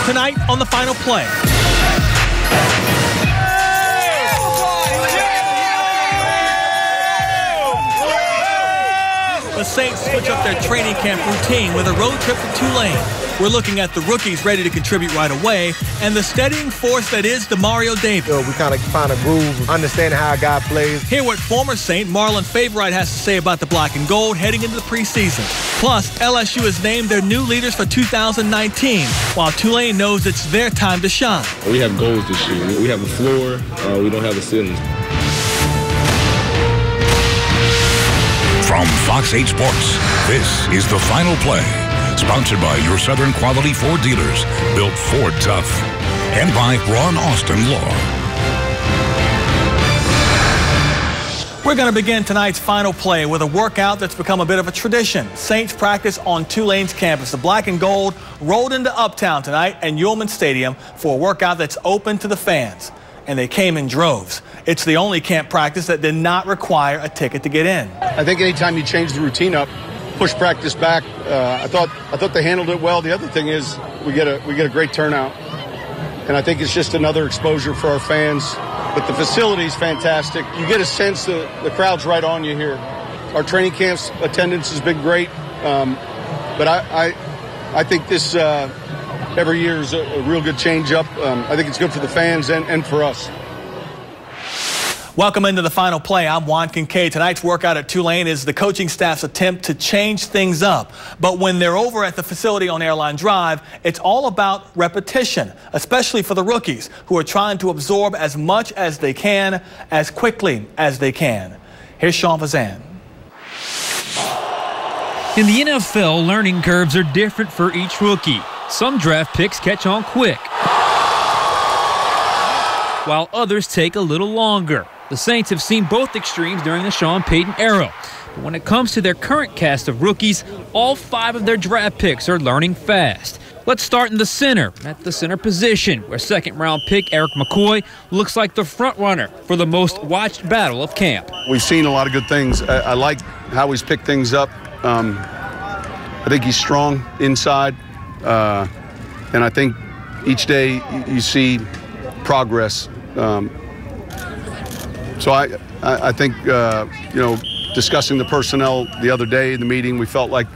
tonight on the Final Play. The Saints switch up their training camp routine with a road trip to Tulane. We're looking at the rookies ready to contribute right away and the steadying force that is Demario Davis. We kind of find a groove, understanding how a guy plays. Hear what former Saint Marlon Favorite has to say about the black and gold heading into the preseason. Plus, LSU has named their new leaders for 2019, while Tulane knows it's their time to shine. We have goals this year. We have a floor. We don't have a ceiling. From Fox 8 Sports, this is the Final Play. Sponsored by your Southern Quality Ford dealers, built Ford tough. And by Ron Austin Law. We're going to begin tonight's Final Play with a workout that's become a bit of a tradition. Saints practice on Tulane's campus. The black and gold rolled into Uptown tonight and Ullman Stadium for a workout that's open to the fans. And they came in droves. It's the only camp practice that did not require a ticket to get in. I think anytime you change the routine up, push practice back, I thought they handled it well. The other thing is we get a great turnout, and I think it's just another exposure for our fans. But the facility's fantastic. You get a sense that the crowd's right on you here. Our training camp's attendance has been great, but I think this every year is a real good change up. I think it's good for the fans and for us. Welcome into the Final Play. I'm Juan Kincaid. Tonight's workout at Tulane is the coaching staff's attempt to change things up. But when they're over at the facility on Airline Drive, it's all about repetition, especially for the rookies who are trying to absorb as much as they can, as quickly as they can. Here's Sean Fazan. In the NFL, learning curves are different for each rookie. Some draft picks catch on quick, while others take a little longer. The Saints have seen both extremes during the Sean Payton era. But when it comes to their current cast of rookies, all 5 of their draft picks are learning fast. Let's start in the center, at the center position, where second-round pick Eric McCoy looks like the front-runner for the most watched battle of camp. We've seen a lot of good things. I like how he's picked things up. I think he's strong inside, and I think each day you see progress. So I think, discussing the personnel the other day in the meeting, we felt like,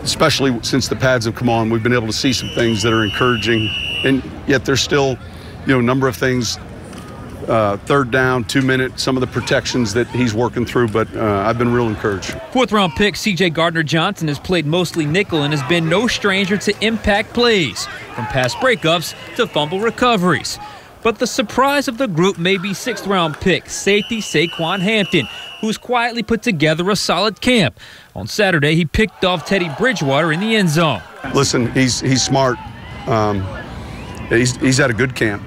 especially since the pads have come on, we've been able to see some things that are encouraging. And yet there's still, a number of things, third down, 2-minute, some of the protections that he's working through, but I've been real encouraged. 4th-round pick C.J. Gardner-Johnson has played mostly nickel and has been no stranger to impact plays, from pass breakups to fumble recoveries. But the surprise of the group may be 6th-round pick safety Saquon Hampton, who's quietly put together a solid camp. On Saturday, he picked off Teddy Bridgewater in the end zone. Listen, he's smart. He's had a good camp.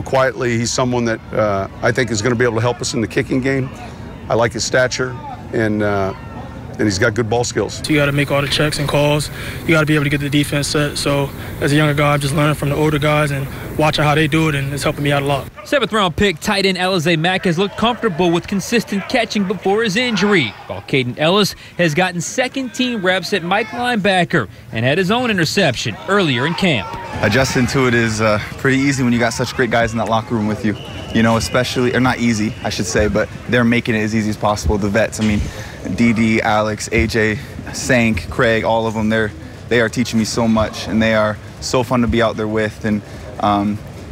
Quietly, he's someone that I think is going to be able to help us in the kicking game. I like his stature, and he's got good ball skills. So you got to make all the checks and calls. You got to be able to get the defense set. So as a younger guy, I'm just learning from the older guys and watching how they do it, and it's helping me out a lot. 7th-round pick tight end Alize Mack has looked comfortable with consistent catching before his injury, while Caden Ellis has gotten second-team reps at Mike linebacker and had his own interception earlier in camp. Adjusting to it is pretty easy when you got such great guys in that locker room with you. Especially, or not easy, I should say, but they're making it as easy as possible. The vets, DD, Alex, AJ, Sank, Craig, all of them, they are teaching me so much, and they are so fun to be out there with, and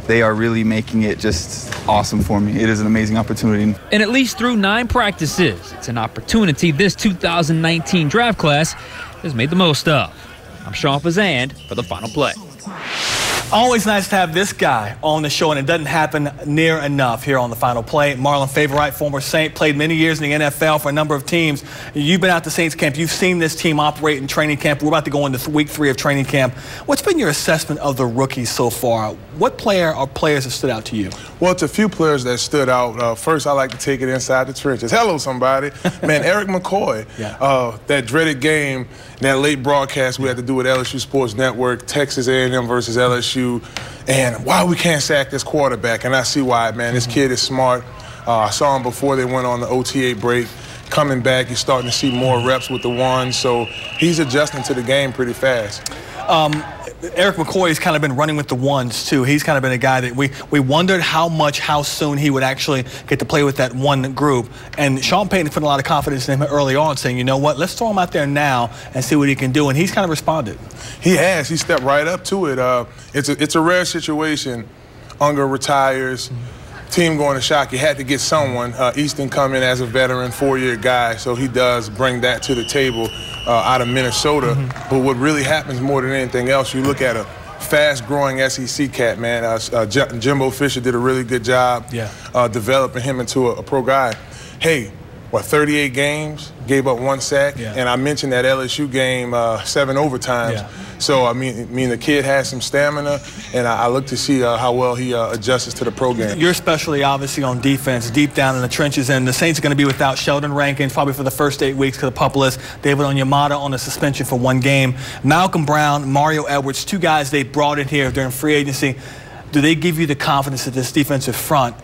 they are really making it just awesome for me. It is an amazing opportunity. And at least through 9 practices, it's an opportunity this 2019 draft class has made the most of. I'm Sean Fazan for the Final Play. Always nice to have this guy on the show, and it doesn't happen near enough here on the Final Play. Marlon Favorite, former Saint, played many years in the NFL for a number of teams. You've been out to Saints camp. You've seen this team operate in training camp. We're about to go into week 3 of training camp. What's been your assessment of the rookies so far? What player or players have stood out to you? Well, it's a few players that stood out. First, I like to take it inside the trenches. Hello, somebody. Man, Eric McCoy, that dreaded game, that late broadcast we had to do with LSU Sports Network, Texas A&M versus LSU, and why we can't sack this quarterback. And I see why, man. This kid is smart. I saw him before they went on the OTA break. Coming back, you're starting to see more reps with the ones, so he's adjusting to the game pretty fast. Eric McCoy has kind of been running with the ones, too. He's kind of been a guy that we wondered how soon he would actually get to play with that one group. And Sean Payton put a lot of confidence in him early on, saying, you know what, let's throw him out there now and see what he can do. And he's kind of responded. He has. He stepped right up to it. It's a rare situation. Unger retires. Team going to shock. You had to get someone. Easton come in as a veteran, 4-year guy, so he does bring that to the table out of Minnesota. But what really happens more than anything else, you look at a fast-growing SEC cat, man. Jimbo Fisher did a really good job developing him into a pro guy. Hey, 38 games, gave up 1 sack, and I mentioned that LSU game, 7 overtimes. So, I mean, the kid has some stamina, and I look to see how well he adjusts to the pro game. You're especially obviously on defense, deep down in the trenches, and the Saints are going to be without Sheldon Rankins probably for the first 8 weeks because of Publius. David Onyemata on a suspension for 1 game. Malcolm Brown, Mario Edwards, 2 guys they brought in here during free agency. Do they give you the confidence that this defensive front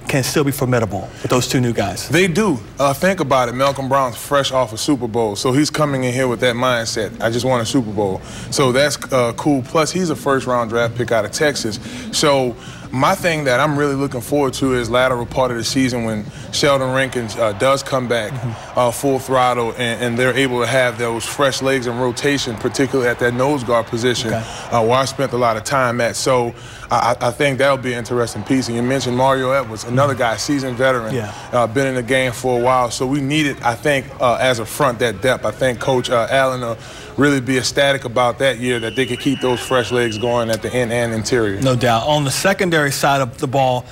can still be formidable with those 2 new guys? They do. Think about it. Malcolm Brown's fresh off a Super Bowl, so he's coming in here with that mindset. I just won a Super Bowl. So that's cool. Plus, he's a first-round draft pick out of Texas. So my thing that I'm really looking forward to is lateral part of the season when Sheldon Rankins does come back full throttle and they're able to have those fresh legs in rotation, particularly at that nose guard position where I spent a lot of time at. So I think that'll be an interesting piece. And you mentioned Mario Edwards, another guy, seasoned veteran, been in the game for a while. So we needed, I think, as a front, that depth. I think Coach Allen will really be ecstatic about that year that they could keep those fresh legs going at the end and interior. No doubt. On the secondary side of the ball,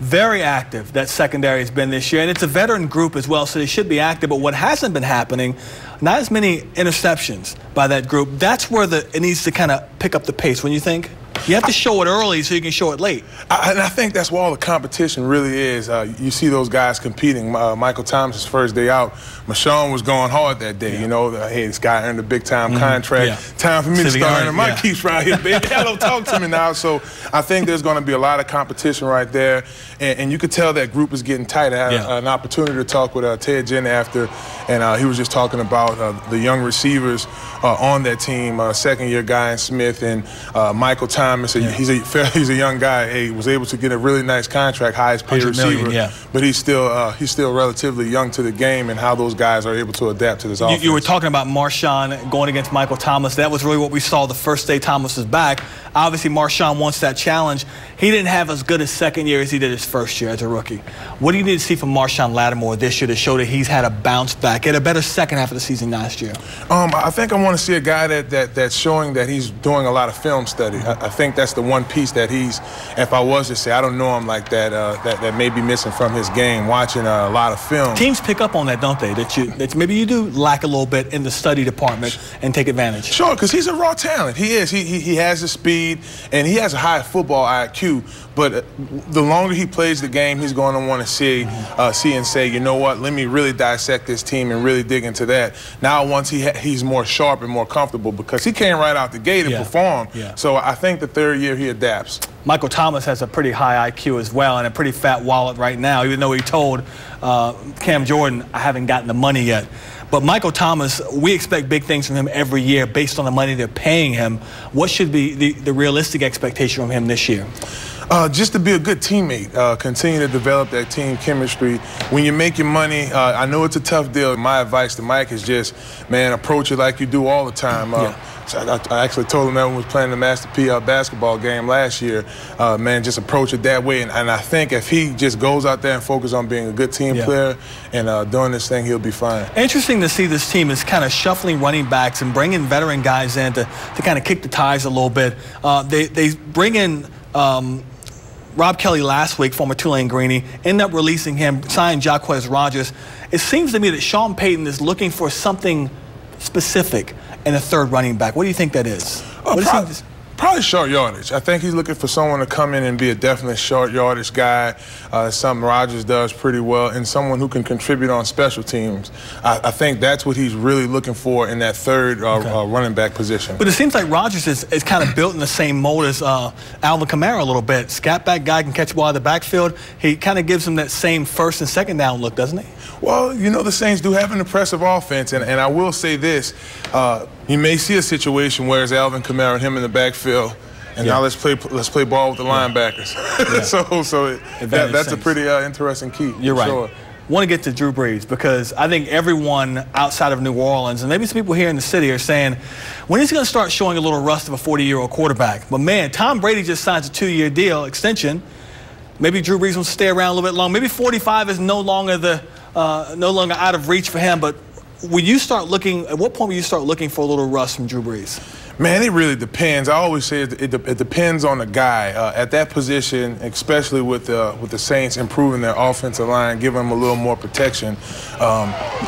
very active that secondary has been this year, and it's a veteran group as well, so they should be active. But what hasn't been happening, not as many interceptions by that group. That's where it needs to kind of pick up the pace, when you think? You have to show it early so you can show it late. And I think that's where all the competition really is. You see those guys competing. Michael Thomas' first day out, Marshawn was going hard that day. You know, hey, this guy earned a big-time contract. Time for me to start earning my keeps right here, baby. Hello, talk to me now. So I think there's going to be a lot of competition right there. And you could tell that group is getting tight. I had an opportunity to talk with Ted Ginn after, and he was just talking about the young receivers on that team, second-year guy in Smith and Michael Thomas. He's a young guy. He was able to get a really nice contract, highest paid receiver. But he's still relatively young to the game and how those guys are able to adapt to this offense. You were talking about Marshawn going against Michael Thomas. That was really what we saw the first day Thomas was back. Obviously, Marshawn wants that challenge. He didn't have as good a second year as he did his first year as a rookie. What do you need to see from Marshawn Lattimore this year to show that he's had a bounce back, had a better second half of the season last year? I think I want to see a guy that's showing that he's doing a lot of film study. I think that's the one piece that if I was to say, I don't know him like that, that may be missing from his game, watching a lot of film. Teams pick up on that, don't they? That maybe you do lack a little bit in the study department and take advantage. Sure, because he's a raw talent. He is. He has the speed and he has a high football IQ. But the longer he plays the game, he's going to want to see and say, you know what, let me really dissect this team and really dig into that. Now once he's more sharp and more comfortable because he came right out the gate and performed. So I think the third year he adapts. Michael Thomas has a pretty high IQ as well and a pretty fat wallet right now, even though he told Cam Jordan, I haven't gotten the money yet. But Michael Thomas, we expect big things from him every year based on the money they're paying him. What should be the realistic expectation from him this year? Just to be a good teammate, continue to develop that team chemistry. When you make your money, I know it's a tough deal. My advice to Mike is just, man, approach it like you do all the time. So I actually told him that when we was playing the Master P basketball game last year, man, just approach it that way. And I think if he just goes out there and focuses on being a good team player and doing this thing, he'll be fine. Interesting to see this team is kind of shuffling running backs and bringing veteran guys in to kind of kick the ties a little bit. They bring in Rob Kelly last week, former Tulane Greenie, ended up releasing him, signed Jaquez Rogers. It seems to me that Sean Payton is looking for something specific in a third running back. What do you think that is? Probably short yardage. I think he's looking for someone to come in and be a definite short yardage guy, something Rogers does pretty well, and someone who can contribute on special teams. I think that's what he's really looking for in that third running back position. But it seems like Rogers is kind of built in the same mold as Alvin Kamara a little bit. Scat back guy, can catch the ball out of the backfield. He kind of gives him that same first and second down look, doesn't he? Well, you know, the Saints do have an impressive offense, and I will say this. you may see a situation where it's Alvin Kamara and him in the backfield, and now let's play ball with the linebackers. So that's a pretty interesting key. You're right. Sure. Want to get to Drew Brees because I think everyone outside of New Orleans and maybe some people here in the city are saying, when is he going to start showing a little rust of a 40-year-old quarterback? But man, Tom Brady just signs a 2-year deal extension. Maybe Drew Brees will stay around a little bit long. Maybe 45 is no longer out of reach for him. But when you start looking, at what point will you start looking for a little rust from Drew Brees? Man, it really depends. I always say it depends on the guy. At that position, especially with the Saints improving their offensive line, giving them a little more protection,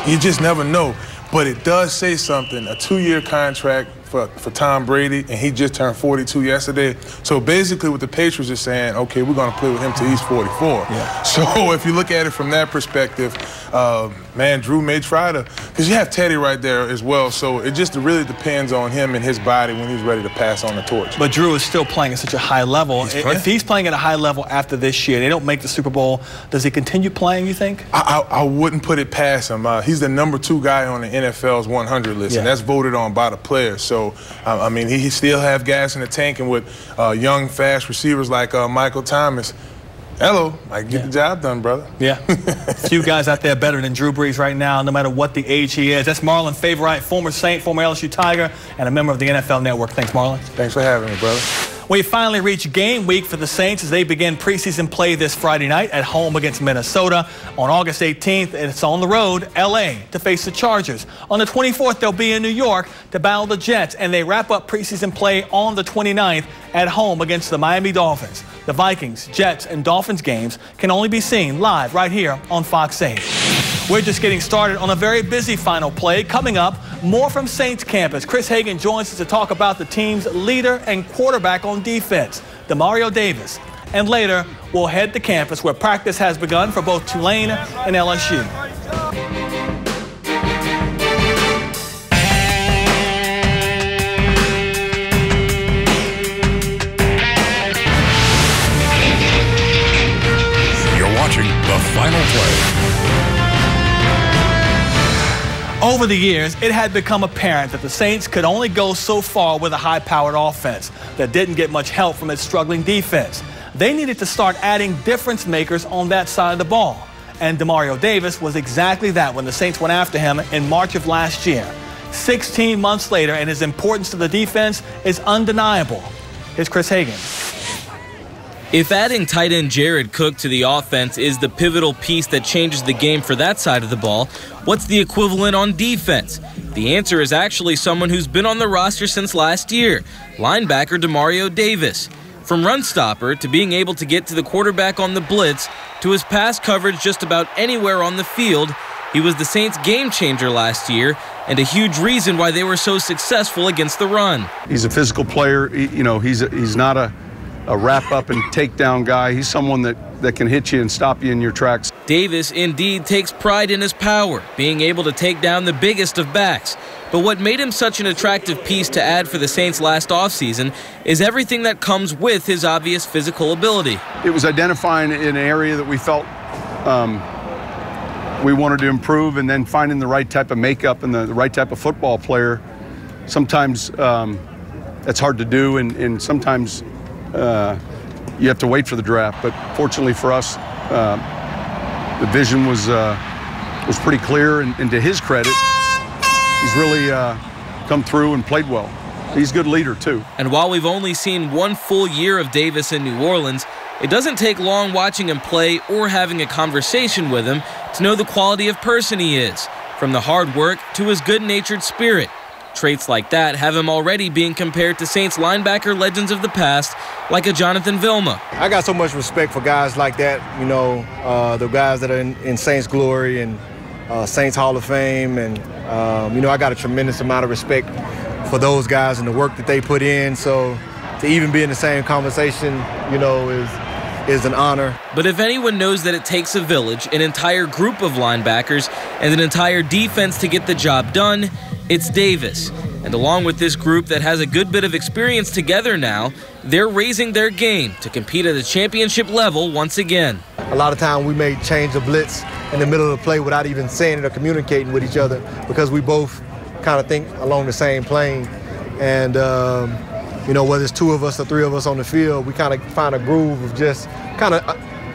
you just never know. But it does say something, a 2-year contract for Tom Brady, and he just turned 42 yesterday. So basically what the Patriots are saying, okay, we're going to play with him till he's 44. Yeah. So if you look at it from that perspective, man, Drew may try to, because you have Teddy right there as well. So it just really depends on him and his body when he's ready to pass on the torch. But Drew is still playing at such a high level. If he's playing at a high level after this year, they don't make the Super Bowl, does he continue playing, you think? I wouldn't put it past him. He's the #2 guy on the NFL's 100 list, and that's voted on by the players. So, I mean, he still have gas in the tank, and with young, fast receivers like Michael Thomas, hello, I get the job done, brother. Yeah. Few guys out there better than Drew Brees right now, no matter what the age he is. That's Marlon Favorite, former Saint, former LSU Tiger, and a member of the NFL Network. Thanks, Marlon. Thanks for having me, brother. We finally reached game week for the Saints as they begin preseason play this Friday night at home against Minnesota. On August 18th, it's on the road, L.A., to face the Chargers. On the 24th, they'll be in New York to battle the Jets, and they wrap up preseason play on the 29th at home against the Miami Dolphins. The Vikings, Jets, and Dolphins games can only be seen live right here on Fox 8. We're just getting started on a very busy final play. Coming up, more from Saints campus. Chris Hagan joins us to talk about the team's leader and quarterback on defense, Demario Davis. And later, we'll head to campus where practice has begun for both Tulane and LSU. You're watching The Final Play. Over the years, it had become apparent that the Saints could only go so far with a high-powered offense that didn't get much help from its struggling defense. They needed to start adding difference makers on that side of the ball. And Demario Davis was exactly that when the Saints went after him in March of last year. 16 months later, and his importance to the defense is undeniable. Here's Chris Hagan. If adding tight end Jared Cook to the offense is the pivotal piece that changes the game for that side of the ball, what's the equivalent on defense? The answer is actually someone who's been on the roster since last year, linebacker Demario Davis. From run stopper to being able to get to the quarterback on the blitz to his pass coverage just about anywhere on the field, he was the Saints' game changer last year and a huge reason why they were so successful against the run. He's a physical player. He's not a wrap up and take down guy. He's someone that can hit you and stop you in your tracks. Davis indeed takes pride in his power, being able to take down the biggest of backs. But what made him such an attractive piece to add for the Saints last offseason is everything that comes with his obvious physical ability. It was identifying an area that we felt we wanted to improve, and then finding the right type of makeup and the right type of football player. Sometimes that's hard to do, and sometimes you have to wait for the draft. But fortunately for us, the vision was pretty clear, and to his credit, he's really come through and played well. He's a good leader, too. And while we've only seen one full year of Davis in New Orleans, it doesn't take long watching him play or having a conversation with him to know the quality of person he is, from the hard work to his good-natured spirit. Traits like that have him already being compared to Saints linebacker legends of the past, like a Jonathan Vilma. I got so much respect for guys like that, the guys that are in Saints glory and Saints Hall of Fame. And, I got a tremendous amount of respect for those guys and the work that they put in. So to even be in the same conversation, is an honor. But if anyone knows that it takes a village, an entire group of linebackers, and an entire defense to get the job done, it's Davis. And along with this group that has a good bit of experience together now, they're raising their game to compete at a championship level once again. A lot of time we may change the blitz in the middle of the play without even saying it or communicating with each other, because we both kind of think along the same plane. And, you know, whether it's 2 of us or 3 of us on the field, we kind of find a groove of just kind of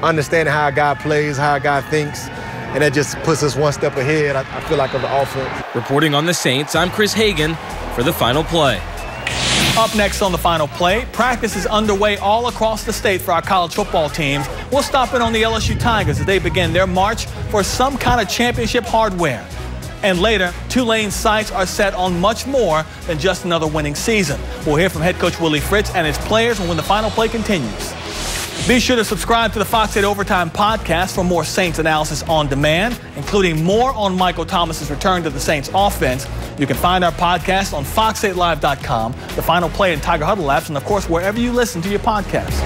understanding how a guy plays, how a guy thinks, and that just puts us one step ahead, I feel like, of the offense. Reporting on the Saints, I'm Chris Hagan for the Final Play. Up next on the Final Play, practice is underway all across the state for our college football teams. We'll stop in on the LSU Tigers as they begin their march for some kind of championship hardware. And later, Tulane's sights are set on much more than just another winning season. We'll hear from head coach Willie Fritz and his players when the Final Play continues. Be sure to subscribe to the Fox 8 Overtime podcast for more Saints analysis on demand, including more on Michael Thomas's return to the Saints offense. You can find our podcast on fox8live.com, the Final Play and Tiger Huddle apps, and of course, wherever you listen to your podcasts.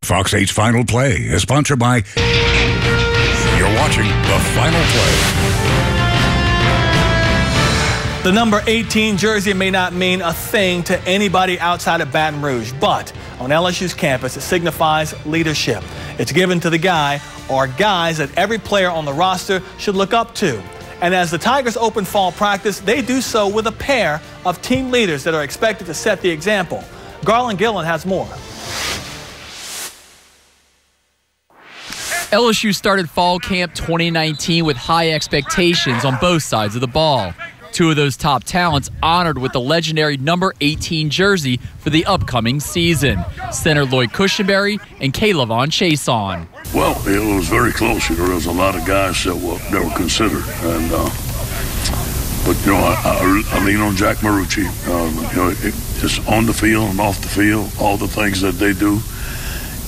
Fox 8's Final Play is sponsored by... You're watching the Final Play. The number 18 jersey may not mean a thing to anybody outside of Baton Rouge, but on LSU's campus, it signifies leadership. It's given to the guy or guys that every player on the roster should look up to. And as the Tigers open fall practice, they do so with a pair of team leaders that are expected to set the example. Garland Gillen has more. LSU started fall camp 2019 with high expectations on both sides of the ball. 2 of those top talents honored with the legendary number 18 jersey for the upcoming season. Center Lloyd Cushenberry and Kaylavon Chason. Well, it was very close. There was a lot of guys that were considered. And, but, you know, I lean on Jack Marucci. You know, just on the field and off the field, all the things that they do.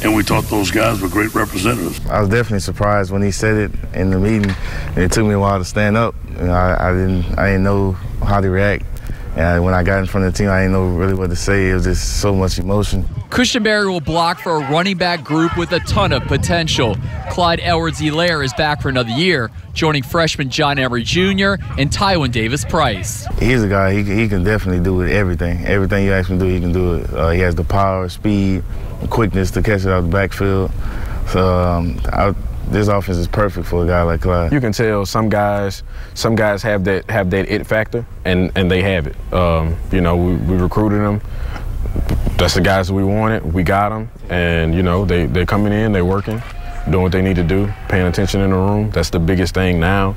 And we thought those guys were great representatives. I was definitely surprised when he said it in the meeting. It took me a while to stand up. You know, I didn't know how to react. And when I got in front of the team, I didn't know really what to say. It was just so much emotion. Cushenberry will block for a running back group with a ton of potential. Clyde Edwards-Helaire is back for another year, joining freshman John Emery Jr. and Tywin Davis-Price. He's a guy, he can definitely do it, everything. Everything you ask him to do, he can do it. He has the power, speed, and quickness to catch it out of the backfield. So this offense is perfect for a guy like Clyde. You can tell some guys have that it factor, and they have it. You know, we recruited them. That's the guys that we wanted. We got them, and you know they're coming in, they're working, doing what they need to do, paying attention in the room. That's the biggest thing now.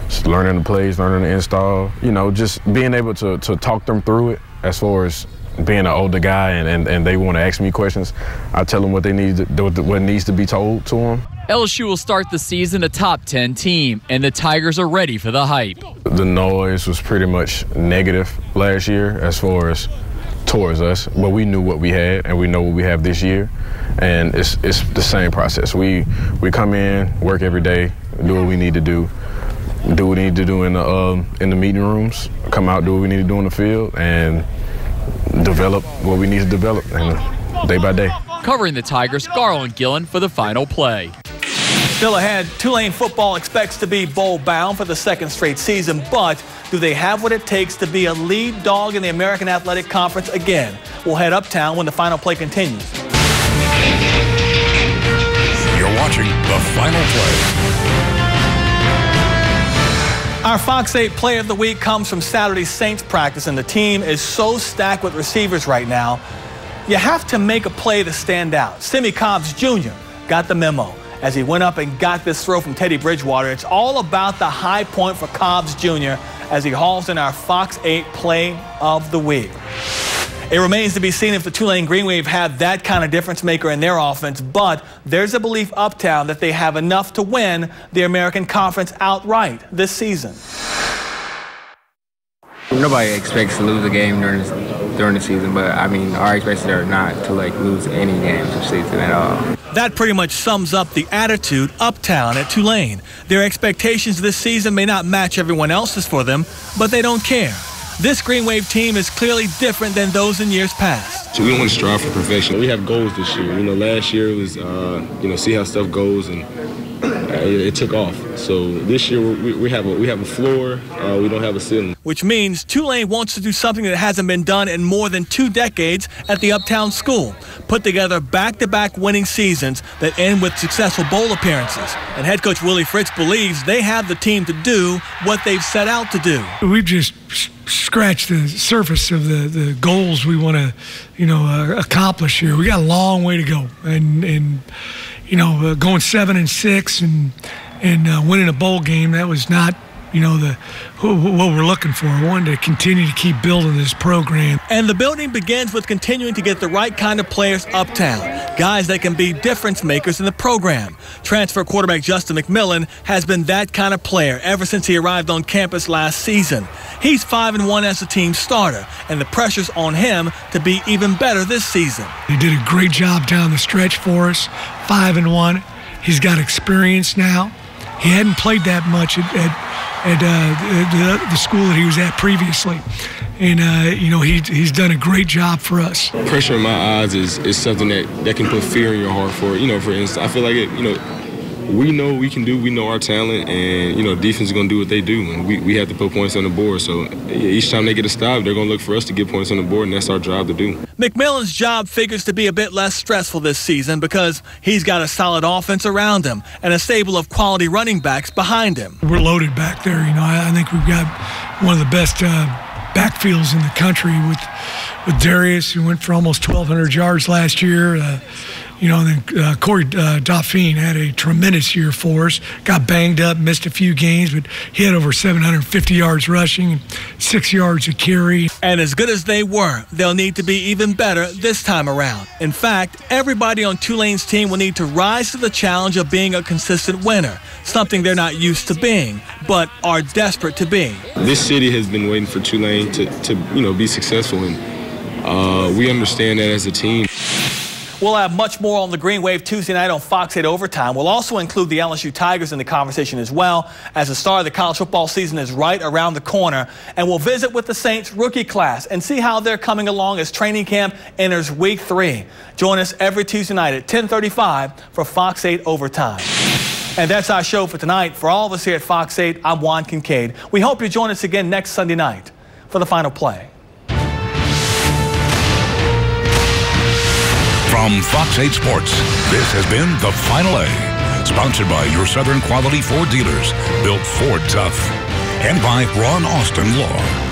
Just learning the plays, learning to install. You know, just being able to talk them through it. As far as being an older guy and they want to ask me questions, I tell them what they need, what needs to be told to them. LSU will start the season a top 10 team, and the Tigers are ready for the hype. The noise was pretty much negative last year as far as towards us, but we knew what we had, and we know what we have this year, and it's the same process. We come in, work every day, do what we need to do what we need to do in the meeting rooms, come out, do what we need to do on the field, and develop what we need to develop, and day by day. Covering the Tigers, Garland Gillen for the Final Play. Still ahead, Tulane football expects to be bowl-bound for the 2nd straight season, but do they have what it takes to be a lead dog in the American Athletic Conference again? We'll head uptown when the Final Play continues. You're watching the Final Play. Our Fox 8 Play of the Week comes from Saturday's Saints practice, and the team is so stacked with receivers right now. You have to make a play to stand out. Simi Cobbs Jr. got the memo as he went up and got this throw from Teddy Bridgewater. It's all about the high point for Cobbs Jr. as he hauls in our Fox 8 Play of the Week. It remains to be seen if the Tulane Green Wave have that kind of difference maker in their offense, but there's a belief uptown that they have enough to win the American Conference outright this season. Nobody expects to lose a game during the season, but I mean, our expectations are not to lose any games this season at all. That pretty much sums up the attitude uptown at Tulane. Their expectations this season may not match everyone else's for them, but they don't care. This Green Wave team is clearly different than those in years past. So we don't want to strive for perfection. We have goals this year. You know, last year was, see how stuff goes, and it took off. So this year we have a floor. We don't have a ceiling. Which means Tulane wants to do something that hasn't been done in more than 2 decades at the Uptown School. Put together back-to-back winning seasons that end with successful bowl appearances. And head coach Willie Fritz believes they have the team to do what they've set out to do. We've just scratched the surface of the goals we want to, accomplish here. We got a long way to go. And going 7-6 and winning a bowl game, that was not, what we're looking for. I wanted to continue to keep building this program. And the building begins with continuing to get the right kind of players uptown, guys that can be difference makers in the program. Transfer quarterback Justin McMillan has been that kind of player ever since he arrived on campus last season. He's 5-1 as a team starter, and the pressure's on him to be even better this season. He did a great job down the stretch for us, 5-1. He's got experience now. He hadn't played that much at the school that he was at previously. And, he's done a great job for us. Pressure in my eyes is something that can put fear in your heart for instance. I feel like we know we can do, we know our talent, and, defense is going to do what they do, and we have to put points on the board. So each time they get a stop, they're going to look for us to get points on the board, and that's our job to do. McMillan's job figures to be a bit less stressful this season because he's got a solid offense around him and a stable of quality running backs behind him. We're loaded back there. I think we've got one of the best backfields in the country with Darius, who went for almost 1,200 yards last year. And then Corey Dauphine had a tremendous year for us. Got banged up, missed a few games, but he had over 750 yards rushing and 6 yards a carry. And as good as they were, they'll need to be even better this time around. In fact, everybody on Tulane's team will need to rise to the challenge of being a consistent winner, something they're not used to being, but are desperate to be. This city has been waiting for Tulane to be successful, and we understand that as a team. We'll have much more on the Green Wave Tuesday night on Fox 8 Overtime. We'll also include the LSU Tigers in the conversation as well, as the start of the college football season is right around the corner. And we'll visit with the Saints rookie class and see how they're coming along as training camp enters week 3. Join us every Tuesday night at 10:35 for Fox 8 Overtime. And that's our show for tonight. For all of us here at Fox 8, I'm Juan Kincaid. We hope you join us again next Sunday night for the Final Play. From Fox 8 Sports, this has been The Final A, sponsored by your Southern Quality Ford dealers, built Ford tough, and by Ron Austin Law.